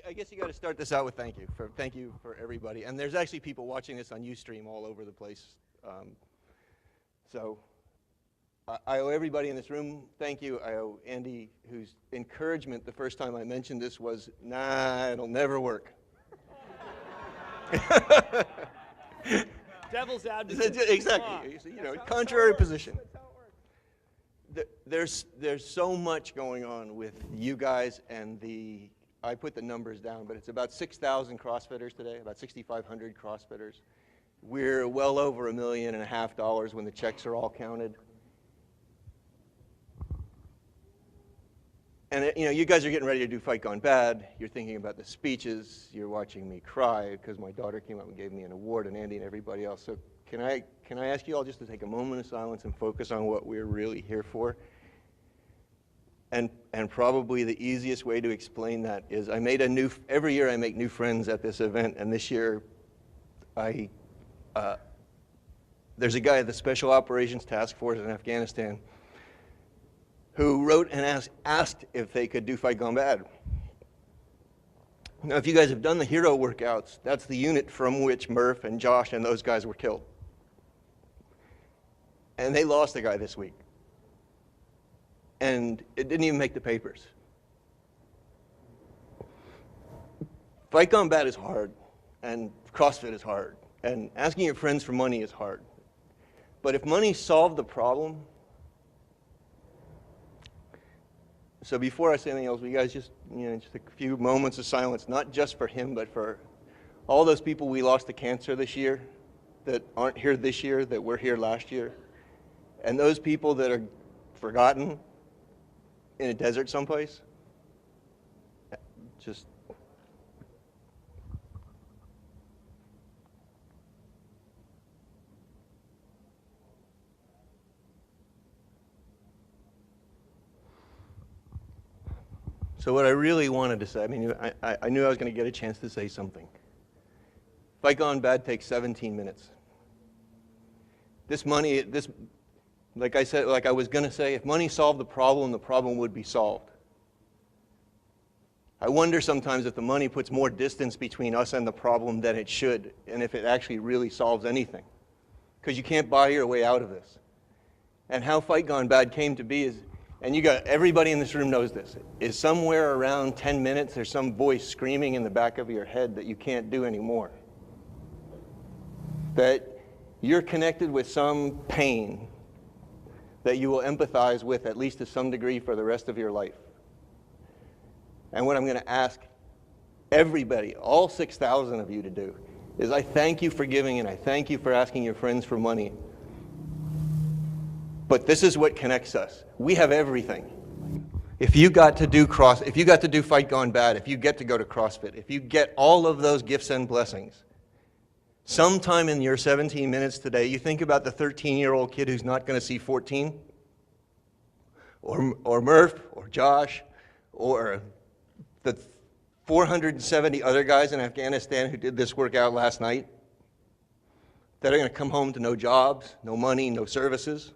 I guess you got to start this out with thank you for everybody. And there's actually people watching this on Ustream all over the place. So I owe everybody in this room thank you. I owe Andy, whose encouragement the first time I mentioned this was, nah, it'll never work. Devil's advocate. Exactly. Contrary position. There's so much going on with you guys and I put the numbers down, but it's about 6,000 CrossFitters today, about 6,500 CrossFitters. We're well over $1.5 million when the checks are all counted. And you guys are getting ready to do Fight Gone Bad. You're thinking about the speeches. You're watching me cry because my daughter came up and gave me an award, and Andy and everybody else. So can I ask you all just to take a moment of silence and focus on what we're really here for? And probably the easiest way to explain that is every year I make new friends at this event, and this year there's a guy at the Special Operations Task Force in Afghanistan who wrote and asked if they could do Fight Gone Bad. Now, if you guys have done the hero workouts, that's the unit from which Murph and Josh and those guys were killed. And they lost a guy this week. And it didn't even make the papers. Fight Gone Bad is hard, and CrossFit is hard, and asking your friends for money is hard. But if money solved the problem, so before I say anything else, will you guys just a few moments of silence, not just for him, but for all those people we lost to cancer this year, that aren't here this year, that were here last year, and those people that are forgotten in a desert someplace. Just so what I really wanted to say, I knew I was going to get a chance to say something. Fight Gone Bad takes 17 minutes. Like I was going to say, if money solved the problem would be solved. I wonder sometimes if the money puts more distance between us and the problem than it should, and if it actually really solves anything. Because you can't buy your way out of this. And how Fight Gone Bad came to be is, and everybody in this room knows this, is somewhere around 10 minutes there's some voice screaming in the back of your head that you can't do anymore. That you're connected with some pain that you will empathize with, at least to some degree, for the rest of your life. And what I'm going to ask everybody, all 6,000 of you, to do is I thank you for giving and I thank you for asking your friends for money. But this is what connects us. We have everything. If you got to do Fight Gone Bad, if you get to go to CrossFit, if you get all of those gifts and blessings, sometime in your 17 minutes today, you think about the 13-year-old kid who's not going to see 14, or Murph, or Josh, or the 470 other guys in Afghanistan who did this workout last night that are going to come home to no jobs, no money, no services.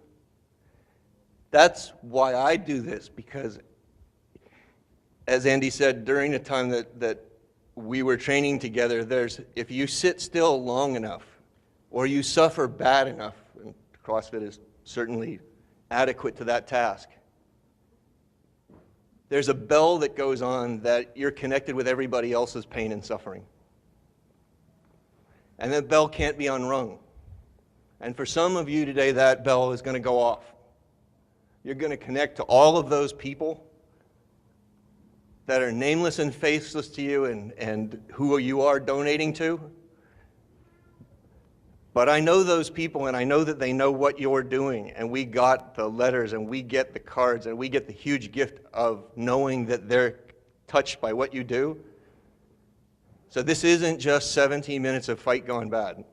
That's why I do this, because, as Andy said, during the time that we were training together, if you sit still long enough, or you suffer bad enough, and CrossFit is certainly adequate to that task, there's a bell that goes on that you're connected with everybody else's pain and suffering. And that bell can't be unrung. And for some of you today, that bell is going to go off. You're going to connect to all of those people that are nameless and faceless to you and who you are donating to. But I know those people, and I know that they know what you're doing, and we got the letters, and we get the cards, and we get the huge gift of knowing that they're touched by what you do. So this isn't just 17 minutes of Fight Gone Bad.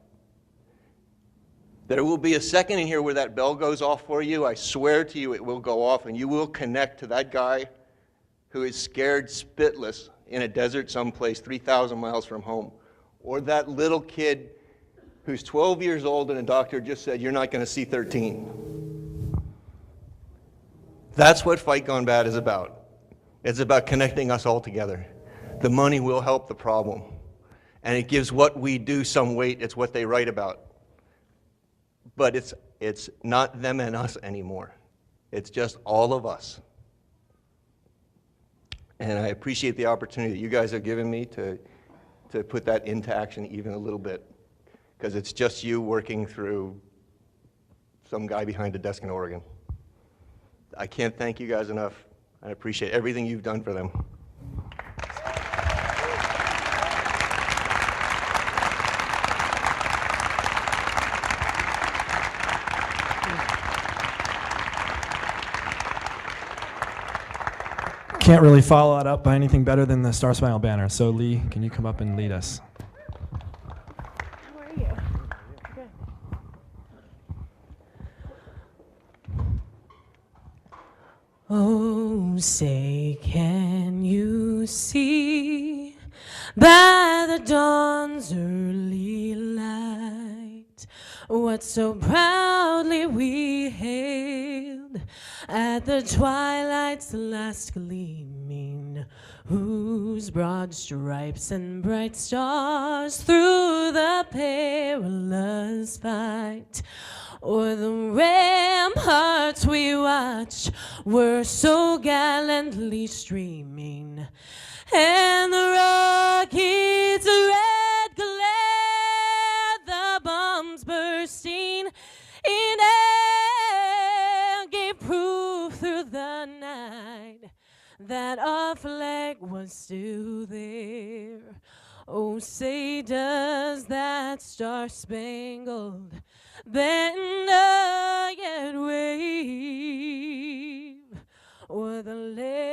There will be a second in here where that bell goes off for you. I swear to you it will go off, and you will connect to that guy who is scared spitless in a desert someplace 3,000 miles from home, or that little kid who's 12 years old and a doctor just said, you're not going to see 13. That's what Fight Gone Bad is about. It's about connecting us all together. the money will help the problem. And it gives what we do some weight. It's what they write about. But it's not them and us anymore. It's just all of us. And I appreciate the opportunity that you guys have given me to put that into action even a little bit, because it's just you working through some guy behind a desk in Oregon. I can't thank you guys enough. I appreciate everything you've done for them. Can't really follow that up by anything better than the Star Smile banner. So Lee, can you come up and lead us? How are you? Good. Oh, say, can you see by the dawn's early light what so proudly we hailed at the twilight's last gleaming, whose broad stripes and bright stars through the perilous fight o'er the ramparts we watched were so gallantly streaming, and the rocket's red glare, the bombs bursting in air, gave proof through the night that our flag was still there. Oh, say, does that star-spangled banner yet wave o'er the land?